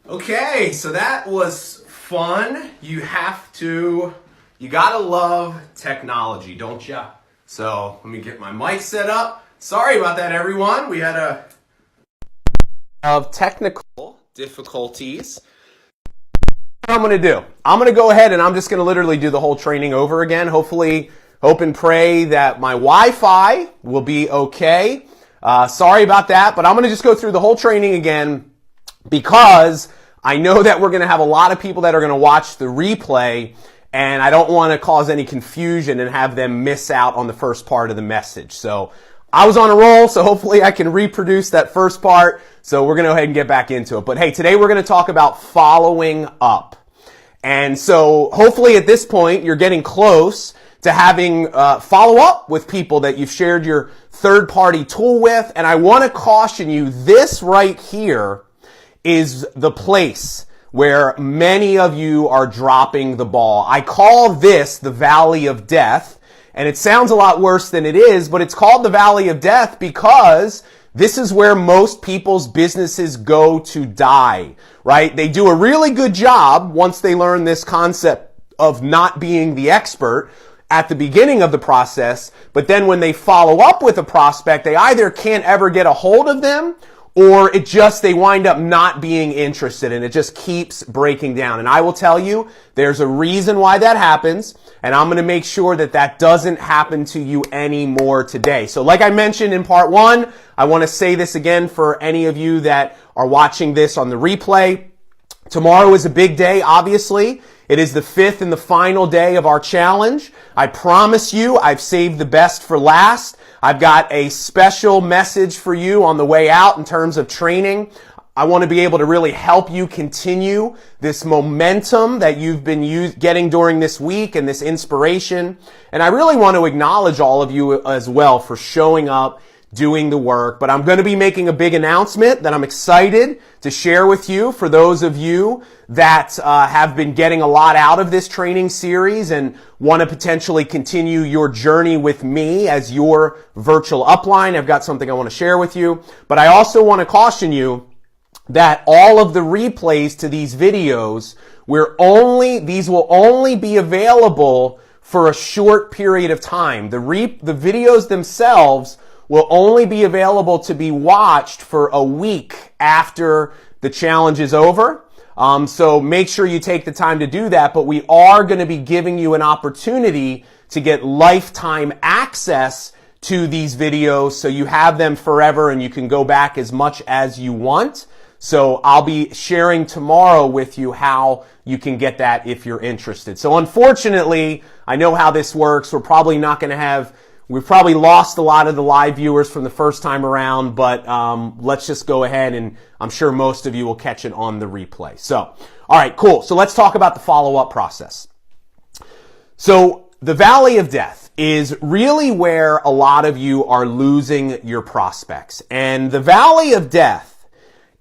Okay, so that was fun. You gotta love technology, don't ya? So let me get my mic set up. Sorry about that, everyone. We had of technical difficulties. What I'm going to do, I'm going to go ahead and I'm just going to literally do the whole training over again. Hopefully, hope and pray that my Wi-Fi will be okay. Sorry about that, but I'm going to just go through the whole training again because I know that we're going to have a lot of people that are going to watch the replay, and I don't want to cause any confusion and have them miss out on the first part of the message. So I was on a roll, so hopefully I can reproduce that first part. So we're going to go ahead and get back into it. But hey, today we're going to talk about following up. And so hopefully at this point you're getting close to having follow up with people that you've shared your third-party tool with. And I want to caution you, this right here is the place where many of you are dropping the ball. I call this the valley of death. And it sounds a lot worse than it is, but it's called the valley of death because this is where most people's businesses go to die, right? They do a really good job once they learn this concept of not being the expert at the beginning of the process, but then when they follow up with a prospect, they either can't ever get a hold of them or they wind up not being interested, and it just keeps breaking down. And I will tell you, there's a reason why that happens, and I'm going to make sure that that doesn't happen to you anymore today. So like I mentioned in part one, I want to say this again for any of you that are watching this on the replay. Tomorrow is a big day, obviously. It is the fifth and the final day of our challenge. I promise you, I've saved the best for last. I've got a special message for you on the way out in terms of training. I want to be able to really help you continue this momentum that you've been getting during this week and this inspiration. And I really want to acknowledge all of you as well for showing up, doing the work. But I'm going to be making a big announcement that I'm excited to share with you for those of you that have been getting a lot out of this training series and want to potentially continue your journey with me as your virtual upline. I've got something I want to share with you. But I also want to caution you that all of the replays to these videos, these will only be available for a short period of time. The videos themselves will only be available to be watched for a week after the challenge is over. So make sure you take the time to do that, but we are going to be giving you an opportunity to get lifetime access to these videos so you have them forever and you can go back as much as you want. So I'll be sharing tomorrow with you how you can get that if you're interested. So unfortunately, I know how this works. We've probably lost a lot of the live viewers from the first time around, but let's just go ahead and I'm sure most of you will catch it on the replay. So, all right, cool. So let's talk about the follow-up process. So the valley of death is really where a lot of you are losing your prospects. And the valley of death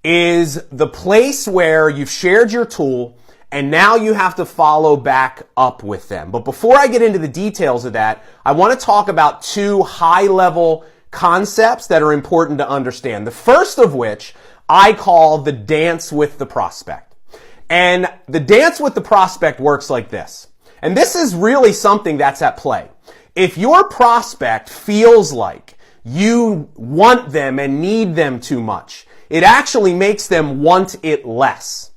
is the place where you've shared your tool and now you have to follow back up with them. But before I get into the details of that, I want to talk about two high-level concepts that are important to understand. The first of which I call the dance with the prospect. And the dance with the prospect works like this. And this is really something that's at play. If your prospect feels like you want them and need them too much, it actually makes them want it less.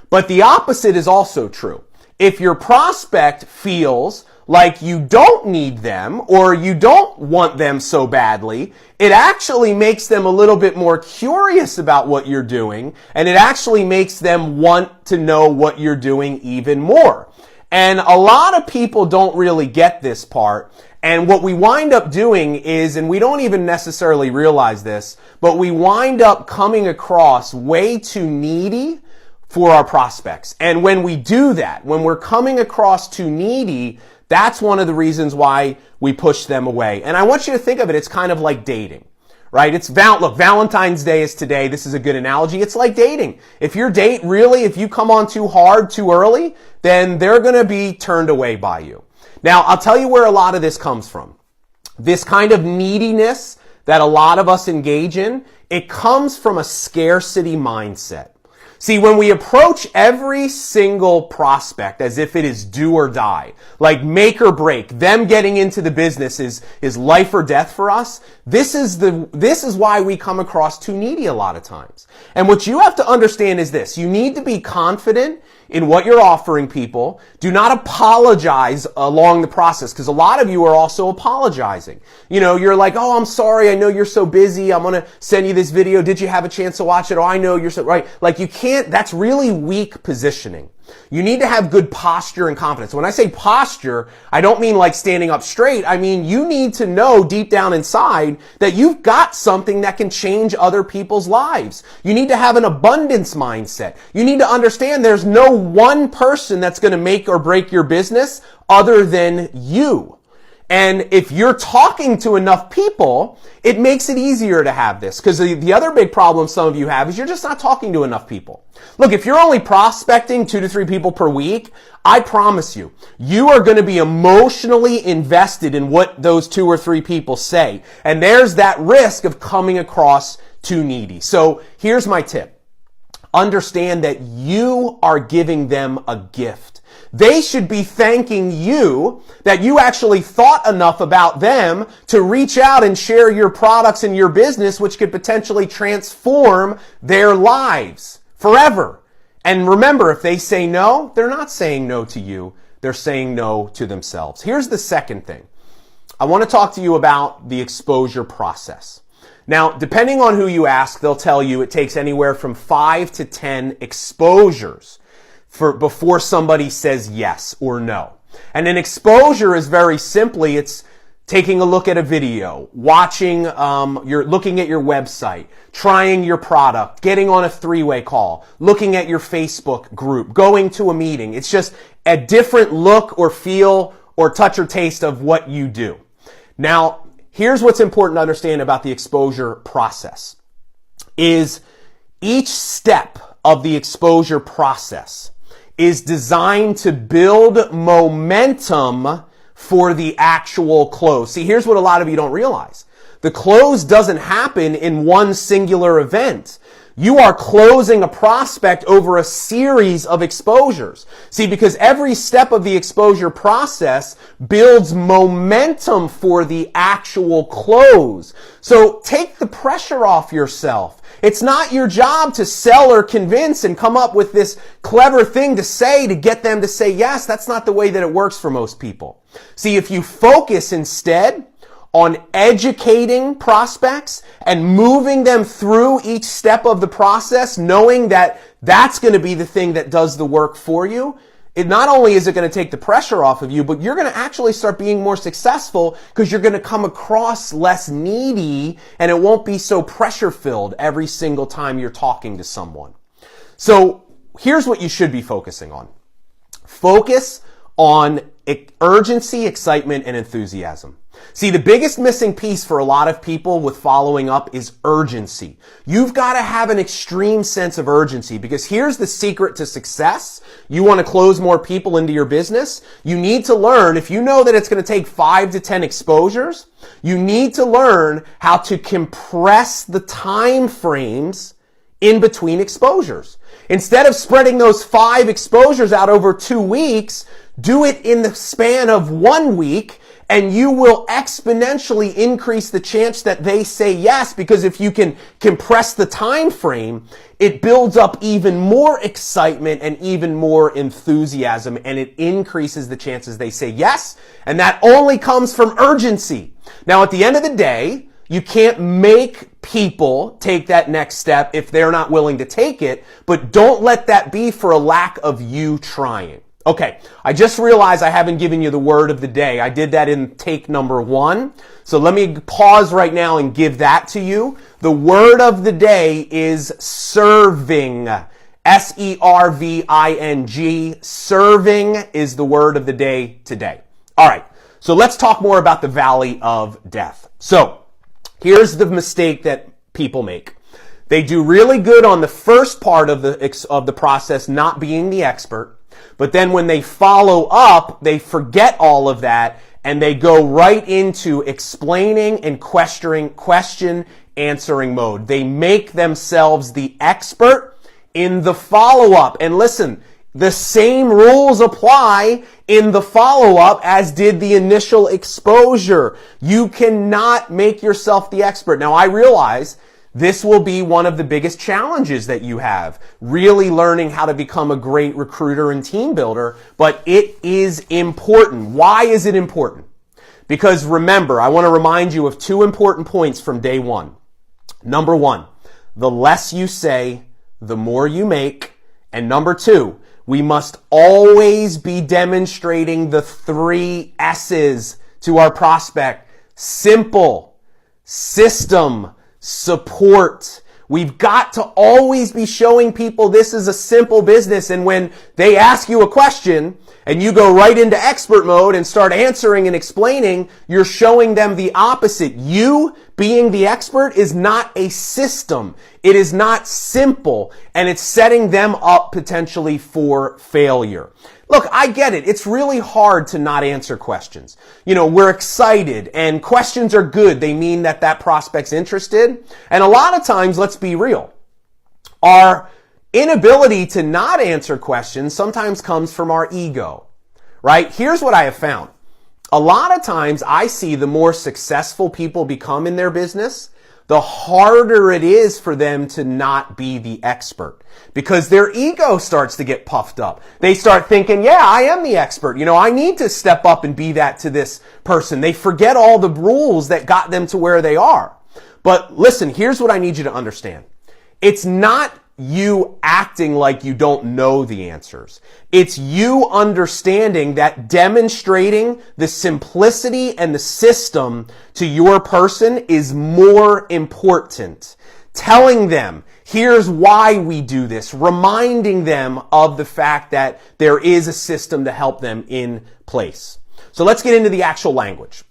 But the opposite is also true. If your prospect feels like you don't need them or you don't want them so badly, it actually makes them a little bit more curious about what you're doing, and it actually makes them want to know what you're doing even more. And a lot of people don't really get this part. And what we wind up doing is, and we don't even necessarily realize this, but we wind up coming across way too needy for our prospects. And when we do that, when we're coming across too needy, that's one of the reasons why we push them away. And I want you to think of it, it's kind of like dating, right? Look, Valentine's Day is today. This is a good analogy. It's like dating. If you come on too hard, too early, then they're going to be turned away by you. Now, I'll tell you where a lot of this comes from. This kind of neediness that a lot of us engage in, it comes from a scarcity mindset. See, when we approach every single prospect as if it is do or die, like make or break, them getting into the business is life or death for us, this is why we come across too needy a lot of times. And what you have to understand is this: you need to be confident in what you're offering people. Do not apologize along the process, because a lot of you are also apologizing. You know, you're like, oh, I'm sorry, I know you're so busy, I'm gonna send you this video, did you have a chance to watch it? Oh, I know you're so, right. Like, you can't, that's really weak positioning. You need to have good posture and confidence. When I say posture, I don't mean like standing up straight. I mean, you need to know deep down inside that you've got something that can change other people's lives. You need to have an abundance mindset. You need to understand there's no one person that's going to make or break your business other than you. And if you're talking to enough people, it makes it easier to have this. Because the other big problem some of you have is you're just not talking to enough people. Look, if you're only prospecting 2 to 3 people per week, I promise you, you are going to be emotionally invested in what those 2 or 3 people say. And there's that risk of coming across too needy. So here's my tip. Understand that you are giving them a gift. They should be thanking you that you actually thought enough about them to reach out and share your products and your business, which could potentially transform their lives forever. And remember, if they say no, they're not saying no to you. They're saying no to themselves. Here's the second thing. I want to talk to you about the exposure process. Now, depending on who you ask, they'll tell you it takes anywhere from 5 to 10 exposures before somebody says yes or no. And an exposure is very simply, it's taking a look at a video, watching, you're looking at your website, trying your product, getting on a 3-way call, looking at your Facebook group, going to a meeting. It's just a different look or feel or touch or taste of what you do. Now, here's what's important to understand about the exposure process is each step of the exposure process is designed to build momentum for the actual close. See, here's what a lot of you don't realize. The close doesn't happen in one singular event. You are closing a prospect over a series of exposures. See, because every step of the exposure process builds momentum for the actual close. So take the pressure off yourself. It's not your job to sell or convince and come up with this clever thing to say to get them to say yes. That's not the way that it works for most people. See, if you focus instead on educating prospects and moving them through each step of the process, knowing that that's going to be the thing that does the work for you, it not only is it going to take the pressure off of you, but you're going to actually start being more successful because you're going to come across less needy and it won't be so pressure filled every single time you're talking to someone. So here's what you should be focusing on. Focus on urgency, excitement, and enthusiasm. See, the biggest missing piece for a lot of people with following up is urgency. You've got to have an extreme sense of urgency because here's the secret to success. You want to close more people into your business. You need to learn, if you know that it's going to take 5 to 10 exposures, you need to learn how to compress the time frames in between exposures. Instead of spreading those 5 exposures out over 2 weeks, do it in the span of 1 week, and you will exponentially increase the chance that they say yes, because if you can compress the time frame, it builds up even more excitement and even more enthusiasm, and it increases the chances they say yes, and that only comes from urgency. Now, at the end of the day, you can't make people take that next step if they're not willing to take it, but don't let that be for a lack of you trying. Okay, I just realized I haven't given you the word of the day. I did that in take number 1. So let me pause right now and give that to you. The word of the day is serving. S-E-R-V-I-N-G. Serving is the word of the day today. All right, so let's talk more about the valley of death. So here's the mistake that people make. They do really good on the first part of the process, not being the expert. But then when they follow up, they forget all of that and they go right into explaining and question answering mode. They make themselves the expert in the follow-up. And listen, the same rules apply in the follow-up as did the initial exposure. You cannot make yourself the expert. Now, I realize this will be one of the biggest challenges that you have, really learning how to become a great recruiter and team builder, but it is important. Why is it important? Because remember, I want to remind you of two important points from day one. Number one, the less you say, the more you make. And number two, we must always be demonstrating the 3 S's to our prospect. Simple, system, support. We've got to always be showing people this is a simple business. And when they ask you a question and you go right into expert mode and start answering and explaining, you're showing them the opposite. You being the expert is not a system. It is not simple, and it's setting them up potentially for failure. Look, I get it. It's really hard to not answer questions. We're excited, and questions are good. They mean that prospect's interested. And a lot of times, let's be real, our inability to not answer questions sometimes comes from our ego, right? Here's what I have found. A lot of times I see the more successful people become in their business, the harder it is for them to not be the expert because their ego starts to get puffed up. They start thinking, yeah, I am the expert. I need to step up and be that to this person. They forget all the rules that got them to where they are. But listen, here's what I need you to understand. It's not you acting like you don't know the answers. It's you understanding that demonstrating the simplicity and the system to your person is more important. Telling them, here's why we do this. Reminding them of the fact that there is a system to help them in place. So let's get into the actual language.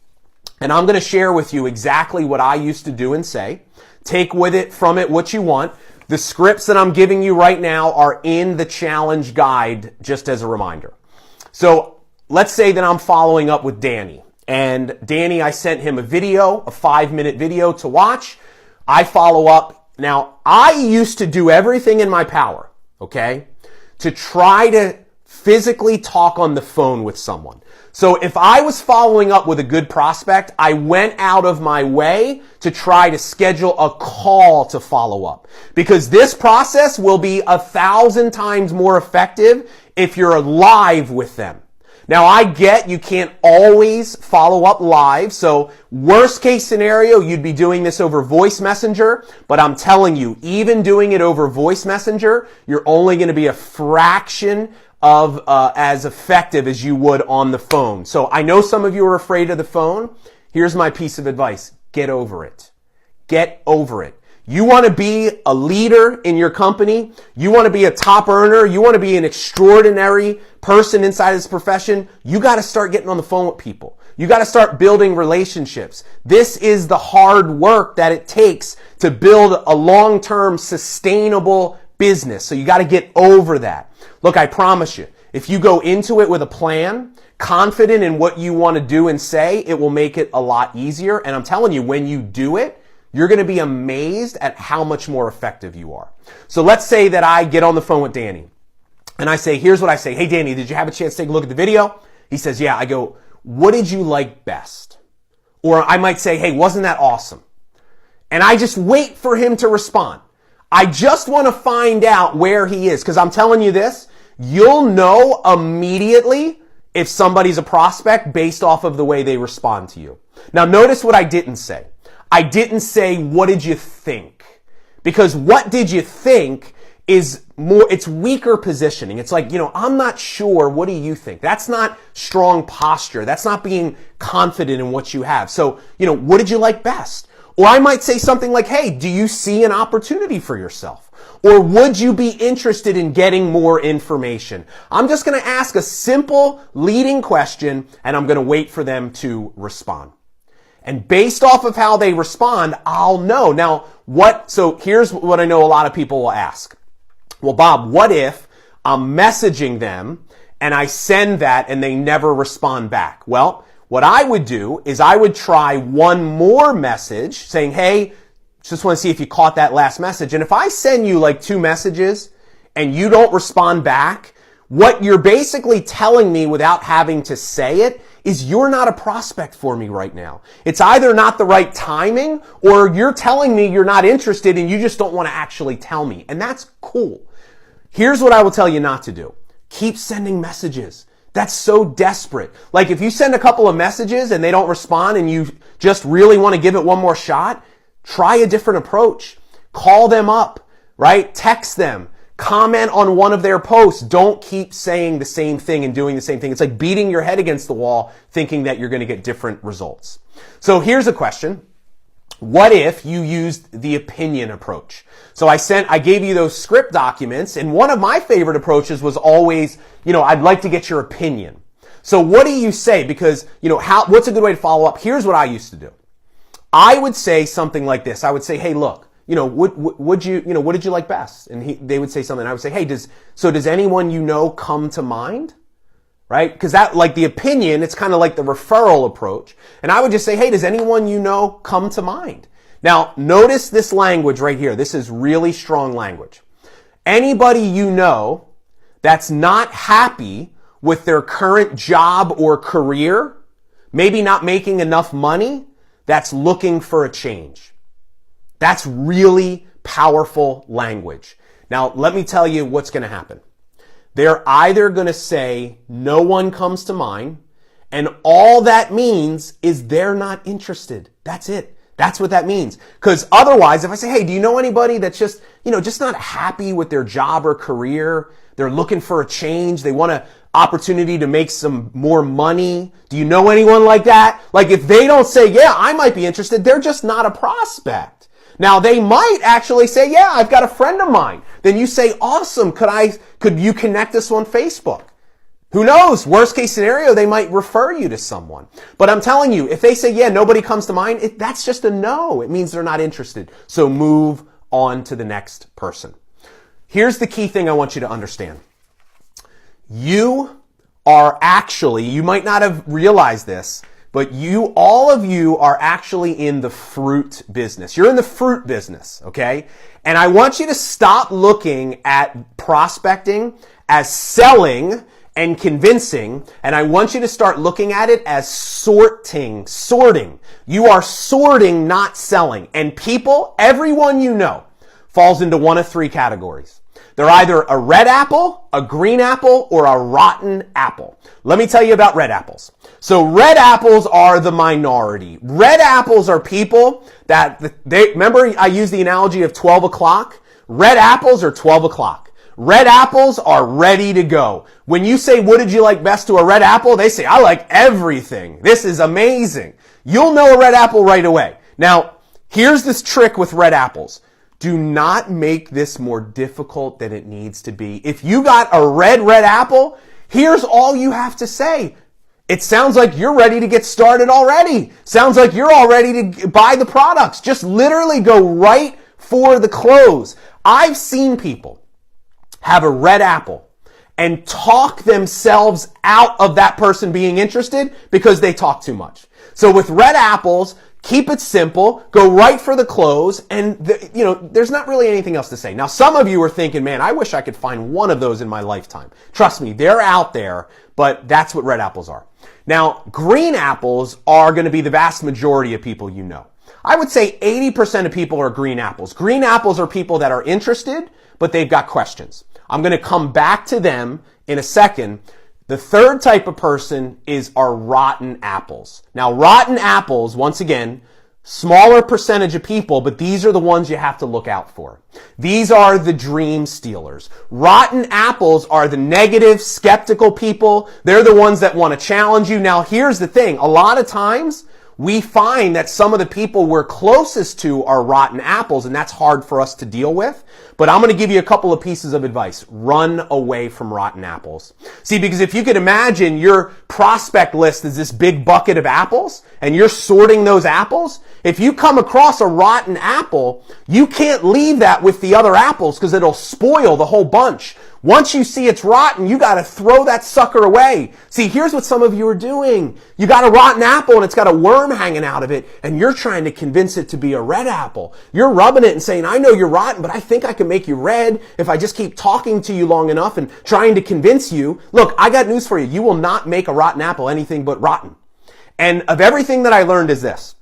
And I'm going to share with you exactly what I used to do and say. Take with it from it what you want. The scripts that I'm giving you right now are in the challenge guide, just as a reminder. So let's say that I'm following up with Danny. And Danny, I sent him a 5-minute video to watch. I follow up. Now, I used to do everything in my power, okay, to try to physically talk on the phone with someone. So if I was following up with a good prospect, I went out of my way to try to schedule a call to follow up. Because this process will be 1,000 times more effective if you're live with them. Now I get you can't always follow up live, so worst case scenario, you'd be doing this over voice messenger, but I'm telling you, even doing it over voice messenger, you're only going to be a fraction of as effective as you would on the phone. So I know some of you are afraid of the phone. Here's my piece of advice. Get over it. Get over it. You want to be a leader in your company. You want to be a top earner. You want to be an extraordinary person inside this profession. You got to start getting on the phone with people. You got to start building relationships. This is the hard work that it takes to build a long-term sustainable business. So you got to get over that. Look, I promise you, if you go into it with a plan, confident in what you want to do and say, it will make it a lot easier. And I'm telling you, when you do it, you're going to be amazed at how much more effective you are. So let's say that I get on the phone with Danny and I say, here's what I say. Hey, Danny, did you have a chance to take a look at the video? He says, yeah. I go, what did you like best? Or I might say, hey, wasn't that awesome? And I just wait for him to respond. I just want to find out where he is, because I'm telling you this, you'll know immediately if somebody's a prospect based off of the way they respond to you. Now notice what I didn't say. I didn't say, what did you think? Because what did you think is more, it's weaker positioning. It's like, I'm not sure. What do you think? That's not strong posture. That's not being confident in what you have. So, what did you like best? Or I might say something like, hey, do you see an opportunity for yourself? Or would you be interested in getting more information? I'm just going to ask a simple leading question and I'm going to wait for them to respond. And based off of how they respond, I'll know. Now, so here's what I know a lot of people will ask. Well, Bob, what if I'm messaging them and I send that and they never respond back? Well, what I would do is I would try one more message saying, hey, just want to see if you caught that last message. And if I send you like 2 messages and you don't respond back, what you're basically telling me without having to say it is you're not a prospect for me right now. It's either not the right timing or you're telling me you're not interested and you just don't want to actually tell me. And that's cool. Here's what I will tell you not to do. Keep sending messages. That's so desperate. Like if you send a couple of messages and they don't respond and you just really want to give it one more shot, try a different approach. Call them up, right? Text them. Comment on one of their posts. Don't keep saying the same thing and doing the same thing. It's like beating your head against the wall thinking that you're going to get different results. So here's a question. What if you used the opinion approach? So I gave you those script documents, and one of my favorite approaches was always, I'd like to get your opinion. So what do you say? Because, what's a good way to follow up? Here's what I used to do. I would say something like this. I would say, hey, look, what did you like best? And they would say something. I would say, hey, does anyone come to mind? Right? Because that, like the opinion, it's kind of like the referral approach. And I would just say, hey, does anyone come to mind? Now, notice this language right here. This is really strong language. Anybody that's not happy with their current job or career, maybe not making enough money, that's looking for a change. That's really powerful language. Now, let me tell you what's going to happen. They're either going to say, no one comes to mind, and all that means is they're not interested. That's it. That's what that means. Because otherwise, if I say, hey, do you know anybody that's just not happy with their job or career? They're looking for a change. They want an opportunity to make some more money. Do you know anyone like that? Like if they don't say, yeah, I might be interested, they're just not a prospect. Now they might actually say, yeah, I've got a friend of mine. Then you say, awesome. Could you connect us on Facebook? Who knows? Worst case scenario, they might refer you to someone. But I'm telling you, if they say, yeah, nobody comes to mind, that's just a no. It means they're not interested. So move on to the next person. Here's the key thing I want you to understand. You might not have realized this, but all of you are actually in the fruit business. You're in the fruit business, okay? And I want you to stop looking at prospecting as selling and convincing, and I want you to start looking at it as sorting. You are sorting, not selling. And everyone falls into one of three categories. They're either a red apple, a green apple, or a rotten apple. Let me tell you about red apples. So red apples are the minority. Red apples are people remember I used the analogy of 12 o'clock? Red apples are 12 o'clock. Red apples are ready to go. When you say, what did you like best to a red apple? They say, I like everything. This is amazing. You'll know a red apple right away. Now, here's this trick with red apples. Do not make this more difficult than it needs to be. If you got a red apple, here's all you have to say. It sounds like you're ready to get started already. Sounds like you're all ready to buy the products. Just literally go right for the close. I've seen people have a red apple and talk themselves out of that person being interested because they talk too much. So with red apples, keep it simple, go right for the close, and there's not really anything else to say. Now, some of you are thinking, man, I wish I could find one of those in my lifetime. Trust me, they're out there, but that's what red apples are. Now, green apples are going to be the vast majority of people you know. I would say 80% of people are green apples. Green apples are people that are interested, but they've got questions. I'm going to come back to them in a second. The third type of person are rotten apples. Now, rotten apples, once again, smaller percentage of people, but these are the ones you have to look out for. These are the dream stealers. Rotten apples are the negative, skeptical people. They're the ones that want to challenge you. Now, here's the thing. A lot of times, we find that some of the people we're closest to are rotten apples, and that's hard for us to deal with. But I'm going to give you a couple of pieces of advice. Run away from rotten apples. See, because if you could imagine your prospect list is this big bucket of apples, and you're sorting those apples, if you come across a rotten apple, you can't leave that with the other apples because it'll spoil the whole bunch. Once you see it's rotten, you got to throw that sucker away. See, here's what some of you are doing. You got a rotten apple and it's got a worm hanging out of it, and you're trying to convince it to be a red apple. You're rubbing it and saying, I know you're rotten, but I think I can make you red if I just keep talking to you long enough and trying to convince you. Look, I got news for you. You will not make a rotten apple anything but rotten. And of everything that I learned is this.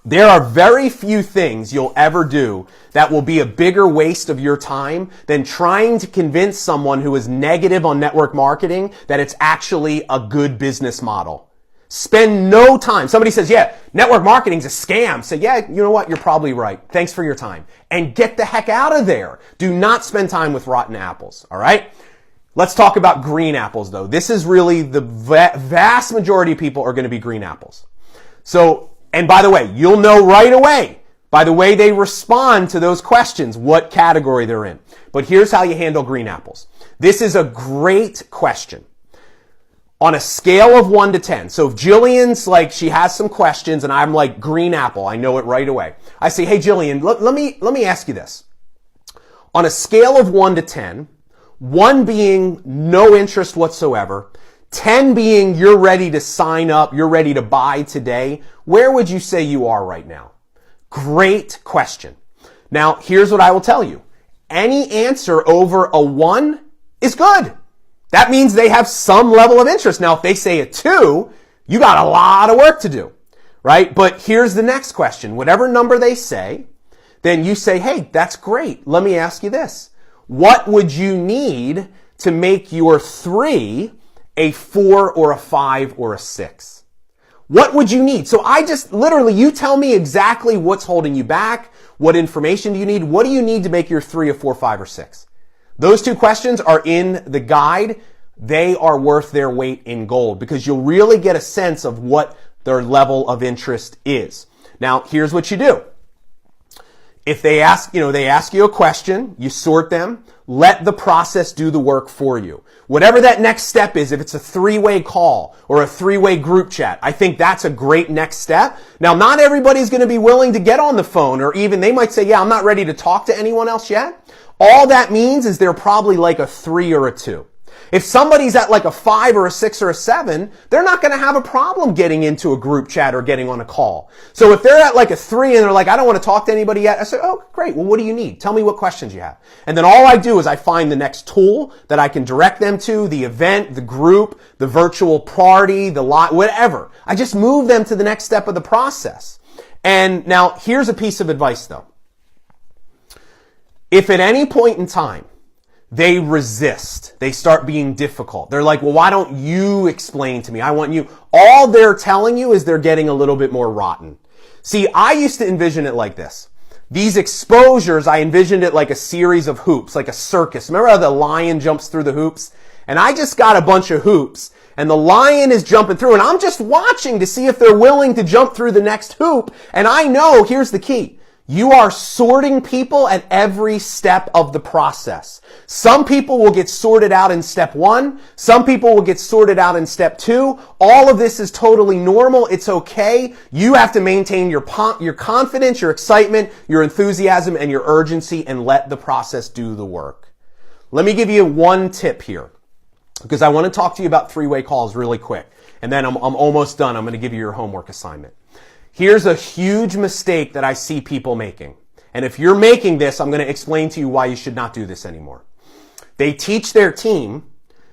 There are very few things you'll ever do that will be a bigger waste of your time than trying to convince someone who is negative on network marketing that it's actually a good business model. Spend no time. Somebody says, yeah, network marketing's a scam. Say, yeah, you know what? You're probably right. Thanks for your time. And get the heck out of there. Do not spend time with rotten apples. All right? Let's talk about green apples, though. This is really the vast majority of people are going to be green apples. So, and by the way, you'll know right away by the way they respond to those questions what category they're in. But here's how you handle green apples. This is a great question. On a scale of 1 to 10, so if Jillian's like, she has some questions and I'm like, green apple, I know it right away. I say, hey Jillian, let me ask you this. On a scale of 1 to 10, 1 being no interest whatsoever, 10 being you're ready to sign up, you're ready to buy today, where would you say you are right now? Great question. Now, here's what I will tell you. Any answer over a 1 is good. That means they have some level of interest. Now, if they say a 2, you got a lot of work to do, right? But here's the next question. Whatever number they say, then you say, hey, that's great. Let me ask you this. What would you need to make your 3 a 4 or a 5 or a 6? What would you need? So I just literally, you tell me exactly what's holding you back. What information do you need? What do you need to make your 3 a 4, 5, or 6? Those 2 questions are in the guide. They are worth their weight in gold because you'll really get a sense of what their level of interest is. Now, here's what you do. If they ask you a question, you sort them, let the process do the work for you. Whatever that next step is, if it's a 3-way call or a 3-way group chat, I think that's a great next step. Now, not everybody's going to be willing to get on the phone, or even they might say, yeah, I'm not ready to talk to anyone else yet. All that means is they're probably like a 3 or a 2. If somebody's at like a 5 or a 6 or a 7, they're not going to have a problem getting into a group chat or getting on a call. So if they're at like a 3 and they're like, I don't want to talk to anybody yet, I say, oh, great. Well, what do you need? Tell me what questions you have. And then all I do is I find the next tool that I can direct them to, the event, the group, the virtual party, the lot, whatever. I just move them to the next step of the process. And now here's a piece of advice though. If at any point in time, they resist. They start being difficult. They're like, well, why don't you explain to me? I want you. All they're telling you is they're getting a little bit more rotten. See, I used to envision it like this. These exposures, I envisioned it like a series of hoops, like a circus. Remember how the lion jumps through the hoops? And I just got a bunch of hoops, and the lion is jumping through, and I'm just watching to see if they're willing to jump through the next hoop. And I know, here's the key. You are sorting people at every step of the process. Some people will get sorted out in step 1. Some people will get sorted out in step 2. All of this is totally normal. It's okay. You have to maintain your confidence, your excitement, your enthusiasm, and your urgency, and let the process do the work. Let me give you one tip here, because I want to talk to you about 3-way calls really quick. And then I'm almost done. I'm going to give you your homework assignment. Here's a huge mistake that I see people making. And if you're making this, I'm going to explain to you why you should not do this anymore. They teach their team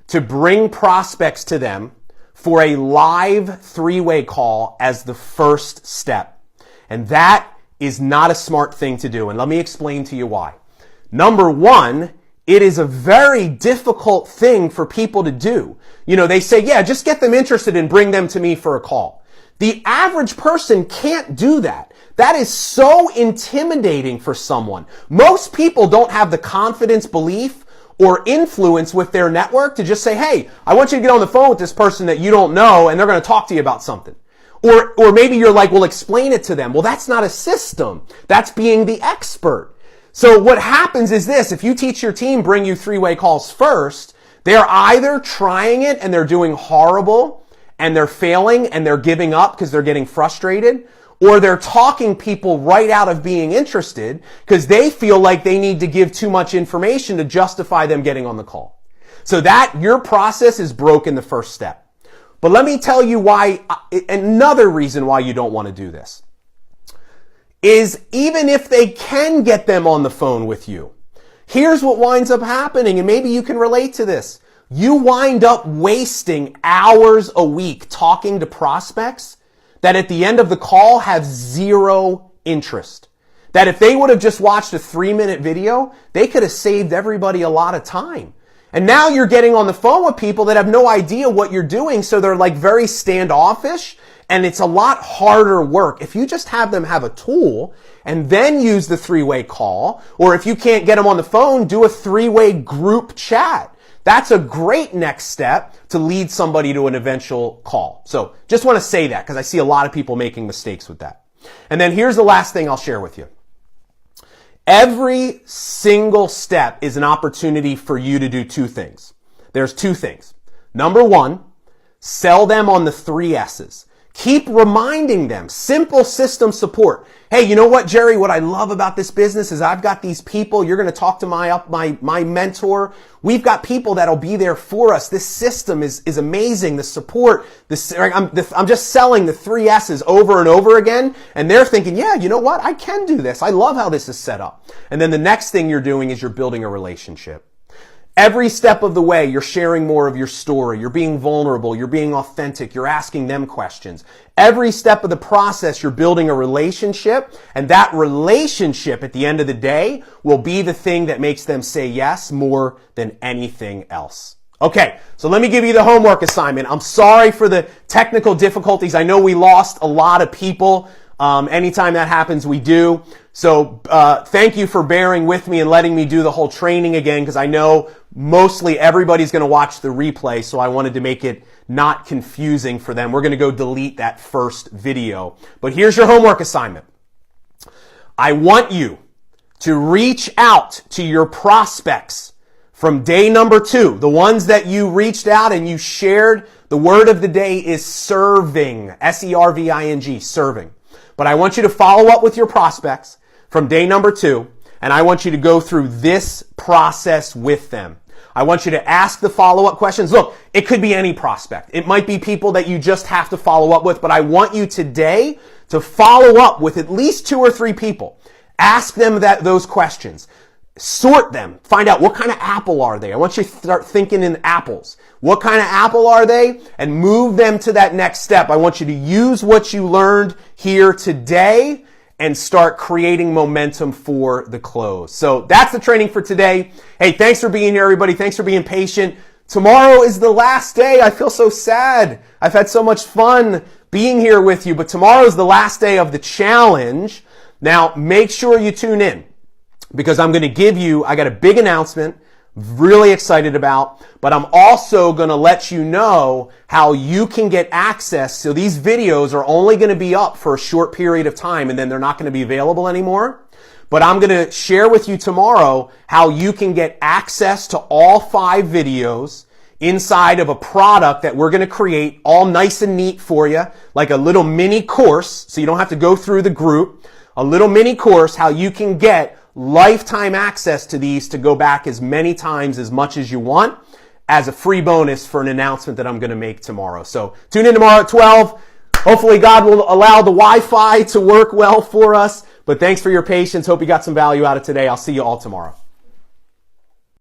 to bring prospects to them for a live 3-way call as the first step. And that is not a smart thing to do. And let me explain to you why. Number 1, it is a very difficult thing for people to do. You know, they say, yeah, just get them interested and bring them to me for a call. The average person can't do that. That is so intimidating for someone. Most people don't have the confidence, belief, or influence with their network to just say, hey, I want you to get on the phone with this person that you don't know, and they're going to talk to you about something. Or maybe you're like, well, explain it to them. Well, that's not a system. That's being the expert. So what happens is this. If you teach your team, bring you 3-way calls first, they're either trying it and they're doing horrible, and they're failing and they're giving up because they're getting frustrated, or they're talking people right out of being interested because they feel like they need to give too much information to justify them getting on the call. So that your process is broken the first step. But let me tell you why, another reason why you don't want to do this is even if they can get them on the phone with you, here's what winds up happening, and maybe you can relate to this. You wind up wasting hours a week talking to prospects that at the end of the call have zero interest. That if they would have just watched a 3-minute video, they could have saved everybody a lot of time. And now you're getting on the phone with people that have no idea what you're doing, so they're like very standoffish, and it's a lot harder work. If you just have them have a tool and then use the 3-way call, or if you can't get them on the phone, do a 3-way group chat. That's a great next step to lead somebody to an eventual call. So just want to say that because I see a lot of people making mistakes with that. And then here's the last thing I'll share with you. Every single step is an opportunity for you to do 2 things. There's 2 things. Number 1, sell them on the 3 S's. Keep reminding them. Simple system support. Hey, you know what, Jerry? What I love about this business is I've got these people. You're going to talk to my mentor. We've got people that'll be there for us. This system is amazing. The support. I'm just selling the 3 S's over and over again. And they're thinking, yeah, you know what? I can do this. I love how this is set up. And then the next thing you're doing is you're building a relationship. Every step of the way, you're sharing more of your story. You're being vulnerable. You're being authentic. You're asking them questions. Every step of the process, you're building a relationship. And that relationship at the end of the day will be the thing that makes them say yes more than anything else. Okay, so let me give you the homework assignment. I'm sorry for the technical difficulties. I know we lost a lot of people. Anytime that happens, we do. So thank you for bearing with me and letting me do the whole training again, because I know mostly everybody's going to watch the replay, so I wanted to make it not confusing for them. We're going to go delete that first video. But here's your homework assignment. I want you to reach out to your prospects from day number 2, the ones that you reached out and you shared. The word of the day is serving, S-E-R-V-I-N-G, serving. But I want you to follow up with your prospects from day number 2, and I want you to go through this process with them. I want you to ask the follow-up questions. Look, it could be any prospect. It might be people that you just have to follow up with, but I want you today to follow up with at least 2 or 3 people. Ask them those questions. Sort them. Find out what kind of apple are they. I want you to start thinking in apples. What kind of apple are they? And move them to that next step. I want you to use what you learned here today and start creating momentum for the close. So that's the training for today. Hey, thanks for being here, everybody. Thanks for being patient. Tomorrow is the last day. I feel so sad. I've had so much fun being here with you, but tomorrow is the last day of the challenge. Now, make sure you tune in, because I'm going to give you, I got a big announcement, really excited about, but I'm also going to let you know how you can get access. So these videos are only going to be up for a short period of time, and then they're not going to be available anymore. But I'm going to share with you tomorrow how you can get access to all 5 videos inside of a product that we're going to create all nice and neat for you, like a little mini course, so you don't have to go through the group. A little mini course, how you can get lifetime access to these to go back as many times as much as you want as a free bonus for an announcement that I'm going to make tomorrow. So tune in tomorrow at 12. Hopefully God will allow the Wi-Fi to work well for us. But thanks for your patience. Hope you got some value out of today. I'll see you all tomorrow.